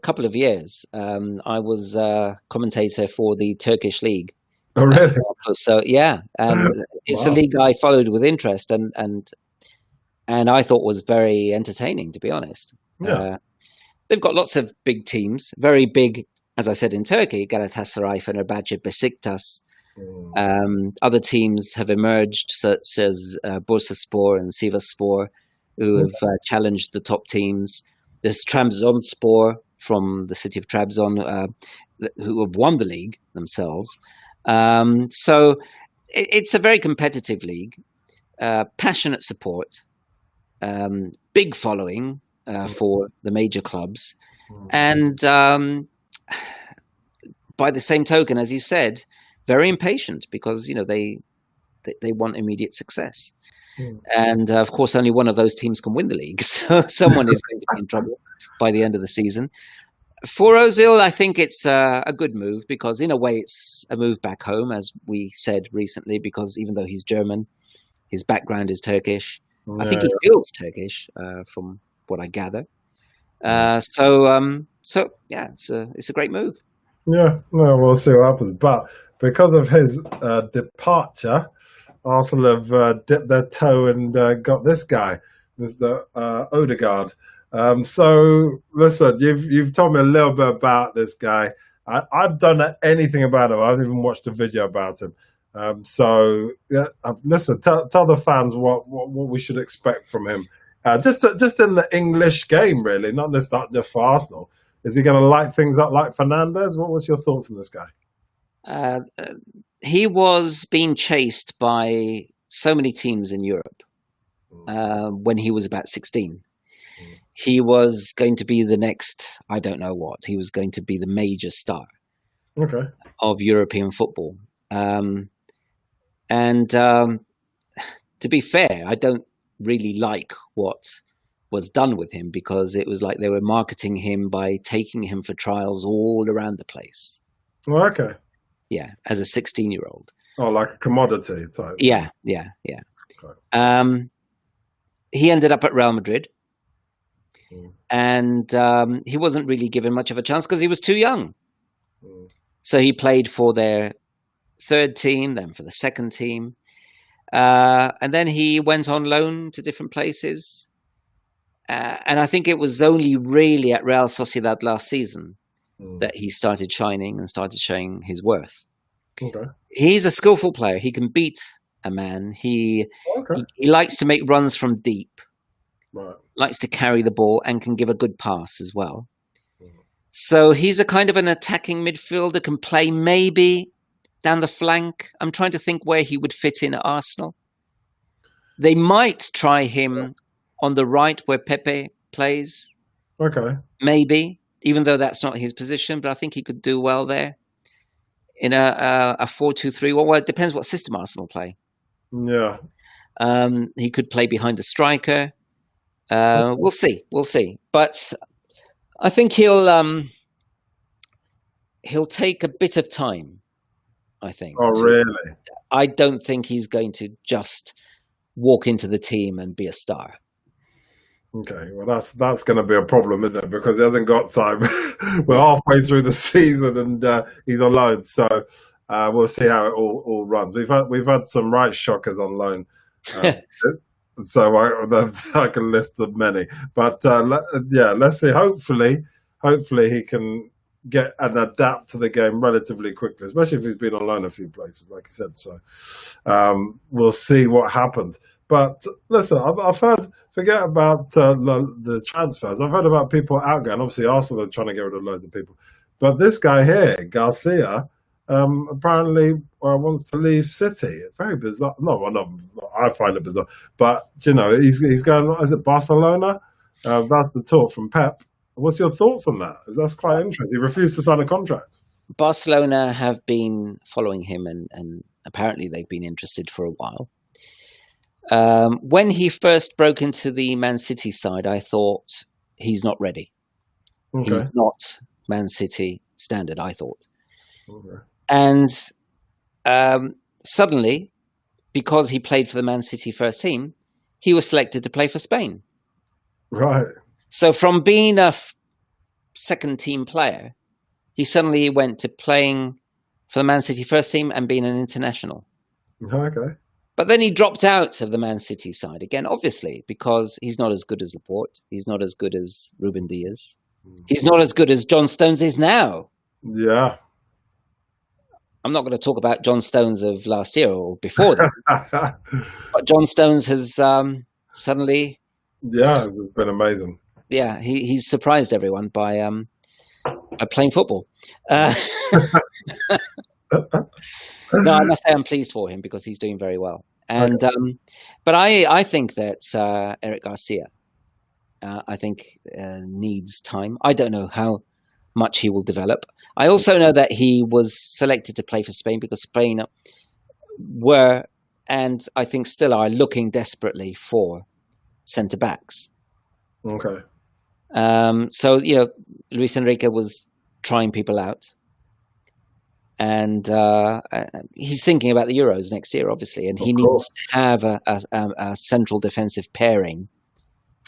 couple of years, I was a commentator for the Turkish league. Oh, really? So yeah, it's a league I followed with interest and I thought was very entertaining, to be honest. Yeah. They've got lots of big teams, very big, as I said, in Turkey, Galatasaray, Fenerbahce, Besiktas. Other teams have emerged, such as Bursaspor and Sivasspor, who have challenged the top teams. There's Trabzonspor from the city of Trabzon, who have won the league themselves. So it's a very competitive league, passionate support, big following for the major clubs. And by the same token, as you said, very impatient because, they want immediate success. And of course, only one of those teams can win the league. So someone is going to be in trouble by the end of the season. For Ozil, I think it's a good move because in a way it's a move back home, as we said recently, because even though he's German, his background is Turkish. I think he feels Turkish from what I gather. So yeah, it's a great move. Yeah, no, we'll see what happens. But because of his departure, Arsenal have dipped their toe and got this guy, Mr. Odegaard. So listen, you've told me a little bit about this guy. I've done anything about him. I haven't even watched a video about him. So yeah, listen, tell the fans what we should expect from him. Just in the English game, really, not just for Arsenal. Is he going to light things up like Fernandes? What's your thoughts on this guy? He was being chased by so many teams in Europe when he was about 16. He was going to be the next, I don't know what. He was going to be the major star of European football. To be fair, I don't really like what was done with him, because it was like they were marketing him by taking him for trials all around the place. Oh, okay. Yeah, as a 16-year-old. Oh, like a commodity type. Yeah. Okay. He ended up at Real Madrid, and he wasn't really given much of a chance because he was too young. So he played for their third team, then for the second team, and then he went on loan to different places. And I think it was only really at Real Sociedad last season that he started shining and started showing his worth. Okay. He's a skillful player. He can beat a man. He likes to make runs from deep, likes to carry the ball, and can give a good pass as well. So he's a kind of an attacking midfielder, can play maybe down the flank. I'm trying to think where he would fit in at Arsenal. They might try him on the right where Pepe plays. Okay. Maybe, even though that's not his position, but I think he could do well there. In a 4-2-3. Well, it depends what system Arsenal play. Yeah. He could play behind the striker. We'll see. But I think he'll take a bit of time, I think. Oh, really? I don't think he's going to just walk into the team and be a star. Okay, well that's going to be a problem, isn't it? Because he hasn't got time. We're halfway through the season and he's on loan, so we'll see how it all runs. We've had some right shockers on loan, so I can list of many. But let's see. Hopefully he can get and adapt to the game relatively quickly, especially if he's been on loan a few places, like I said. So we'll see what happens. But listen, I've heard, forget about the transfers. I've heard about people outgoing. Obviously, Arsenal are trying to get rid of loads of people. But this guy here, Garcia, apparently wants to leave City. Very bizarre. No, I find it bizarre. But, he's going, is it Barcelona? That's the talk from Pep. What's your thoughts on that? That's quite interesting. He refused to sign a contract. Barcelona have been following him, and apparently they've been interested for a while. When he first broke into the Man City side, I thought he's not ready. Okay. He's not Man City standard, I thought. Okay. And suddenly, because he played for the Man City first team, he was selected to play for Spain. Right. So from being a second team player, he suddenly went to playing for the Man City first team and being an international. Okay. But then he dropped out of the Man City side again, obviously, because he's not as good as Laporte. He's not as good as Ruben Diaz. He's not as good as John Stones is now. Yeah. I'm not going to talk about John Stones of last year or before that. But John Stones has suddenly... Yeah, it's been amazing. Yeah, he's surprised everyone by playing football. No, I must say I'm pleased for him because he's doing very well. And okay. But I think that Eric Garcia, I think needs time. I don't know how much he will develop. I also know that he was selected to play for Spain because Spain were, and I think still are, looking desperately for centre backs. Okay. So Luis Enrique was trying people out. And he's thinking about the Euros next year, obviously, and he needs to have a central defensive pairing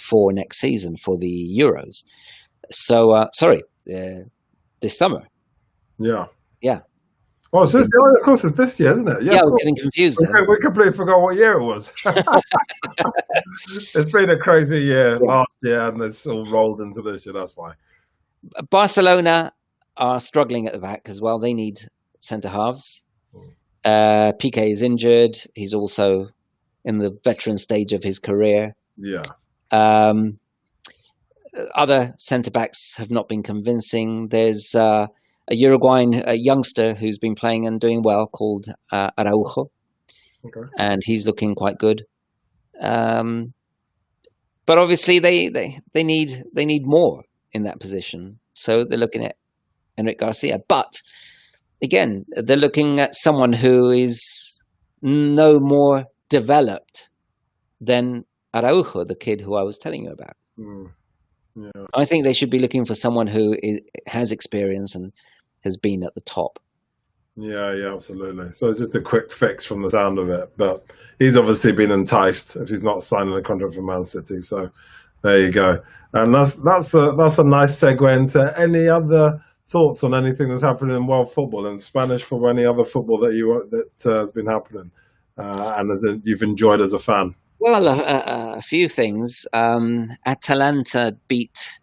for next season for the Euros. So, this summer. Yeah. Yeah. Oh, it's this, of course, it's this year, isn't it? Yeah, we're getting confused. We completely forgot what year it was. It's been a crazy year last year, and it's all rolled into this year. That's why. Barcelona are struggling at the back as well. They need centre halves. Piqué is injured. He's also in the veteran stage of his career. Yeah. Other centre backs have not been convincing. There's a Uruguayan youngster who's been playing and doing well called Araujo, and he's looking quite good. But obviously they need more in that position, so they're looking at Enric Garcia. But again, they're looking at someone who is no more developed than Araujo, the kid who I was telling you about. Yeah. I think they should be looking for someone who has experience and has been at the top. Yeah, absolutely. So it's just a quick fix from the sound of it. But he's obviously been enticed if he's not signing a contract for Man City. So there you go. And that's a nice segue into any other thoughts on anything that's happening in world football and Spanish for any other football that has been happening and you've enjoyed as a fan. Well, a few things. Atalanta beat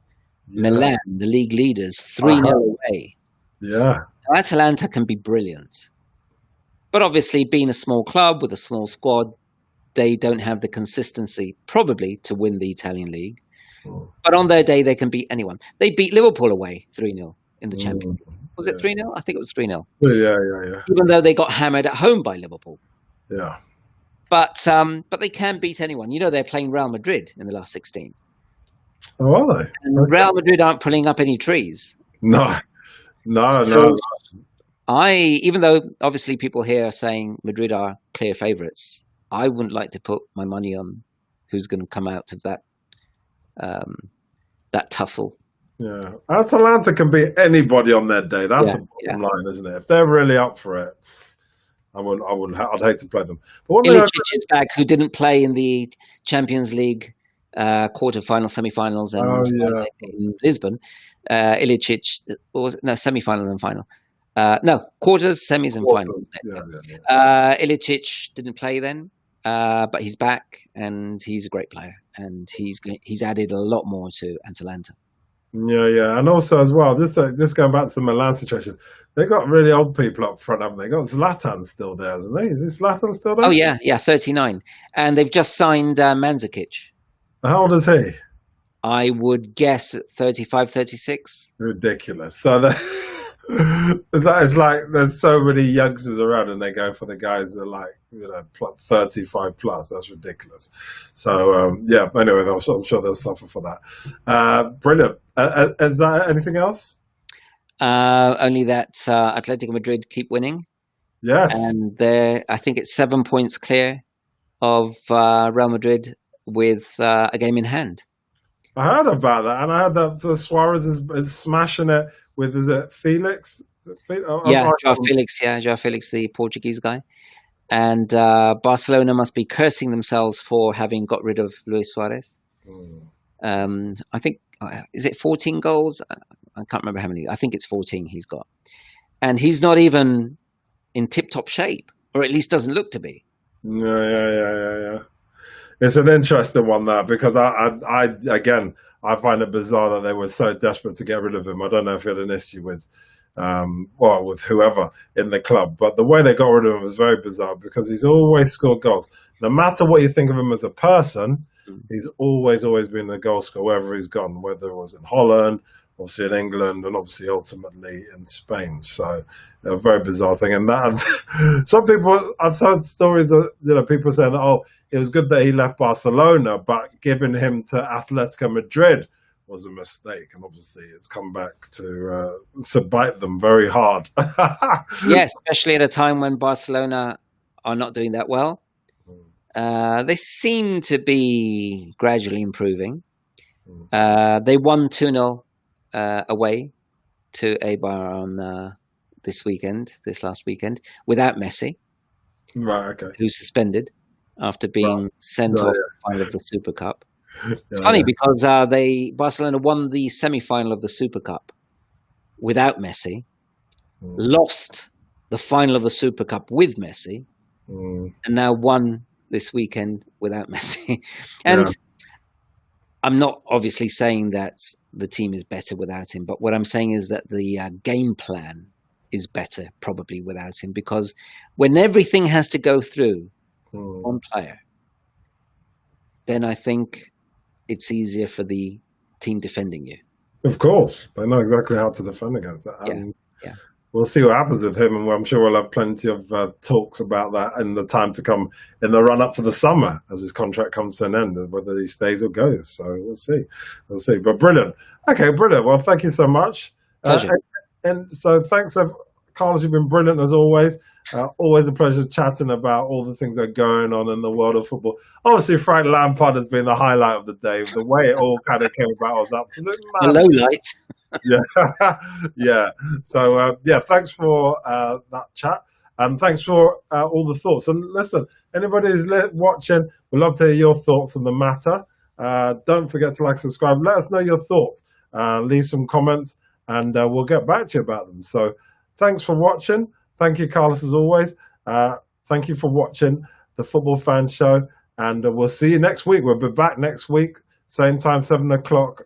Milan, the league leaders, 3-0 away. Yeah. Now, Atalanta can be brilliant. But obviously, being a small club with a small squad, they don't have the consistency, probably, to win the Italian league. But on their day, they can beat anyone. They beat Liverpool away 3-0 in the Champions League. Was it 3-0? I think it was 3-0. Yeah. Even though they got hammered at home by Liverpool. Yeah. But they can beat anyone. You know, they're playing Real Madrid in the last 16. Oh, are they? And Real Madrid aren't pulling up any trees. No. Even though obviously people here are saying Madrid are clear favourites, I wouldn't like to put my money on who's going to come out of that tussle. Yeah, Atalanta can beat anybody on their day. That's the bottom line, isn't it? If they're really up for it, I'd hate to play them. But Ilicic is back, who didn't play in the Champions League quarterfinals, semi-finals, and in Lisbon. Ilicic, semi-finals and final. No, quarters, semis, and finals. Ilicic didn't play then, but he's back, and he's a great player, and he's added a lot more to Atalanta. Yeah, and also as well, just going back to the Milan situation, they got really old people up front, haven't they? Got Zlatan still there, hasn't they? Is this Zlatan still there? Oh yeah, 39, and they've just signed Mandzukic. How old is he? I would guess 35, 36. Ridiculous. So that is like there's so many youngsters around, and they go for the guys that are like 35 plus. That's ridiculous. So Anyway, I'm sure they'll suffer for that. Brilliant. Is that anything else? Only that Atletico Madrid keep winning. Yes, and I think it's 7 points clear of Real Madrid with a game in hand. I heard about that, and I heard that Suarez is smashing it with, is it Felix? João Felix, the Portuguese guy. And Barcelona must be cursing themselves for having got rid of Luis Suarez. I think, is it 14 goals? I can't remember how many. I think it's 14 he's got. And he's not even in tip-top shape, or at least doesn't look to be. Yeah. It's an interesting one, that, because I find it bizarre that they were so desperate to get rid of him. I don't know if he had an issue with whoever in the club, but the way they got rid of him was very bizarre because he's always scored goals. No matter what you think of him as a person, he's always been the goal scorer wherever he's gone, whether it was in Holland, obviously in England, and obviously ultimately in Spain. So a very bizarre thing. And that some people, I've heard stories of people saying that, it was good that he left Barcelona, but giving him to Atletico Madrid was a mistake. And obviously it's come back to bite them very hard. Yes, especially at a time when Barcelona are not doing that well. They seem to be gradually improving. They won 2-0 away to Eibar on this last weekend, without Messi, right? Okay, who's suspended after being sent off the final of the Super Cup. It's funny because Barcelona won the semi-final of the Super Cup without Messi, lost the final of the Super Cup with Messi, and now won this weekend without Messi. And I'm not obviously saying that the team is better without him, but what I'm saying is that the game plan is better probably without him, because when everything has to go through one player, then I think it's easier for the team defending you. Of course, they know exactly how to defend against that. And Yeah. we'll see what happens with him, and I'm sure we'll have plenty of talks about that in the time to come in the run up to the summer as his contract comes to an end, whether he stays or goes. So we'll see. But brilliant. Okay, brilliant. Well, thank you so much. Pleasure. And so thanks, Carlos. You've been brilliant as always. Always a pleasure chatting about all the things that are going on in the world of football. Obviously, Frank Lampard has been the highlight of the day. The way it all kind of came about was absolutely mad. A low light. Yeah. So thanks for that chat, and thanks for all the thoughts. And listen, anybody who's watching, we'd love to hear your thoughts on the matter. Don't forget to like, subscribe. Let us know your thoughts. Leave some comments, and we'll get back to you about them. So thanks for watching. Thank you, Carlos, as always. Thank you for watching the Football Fan Show, and we'll see you next week. We'll be back next week, same time, 7 o'clock.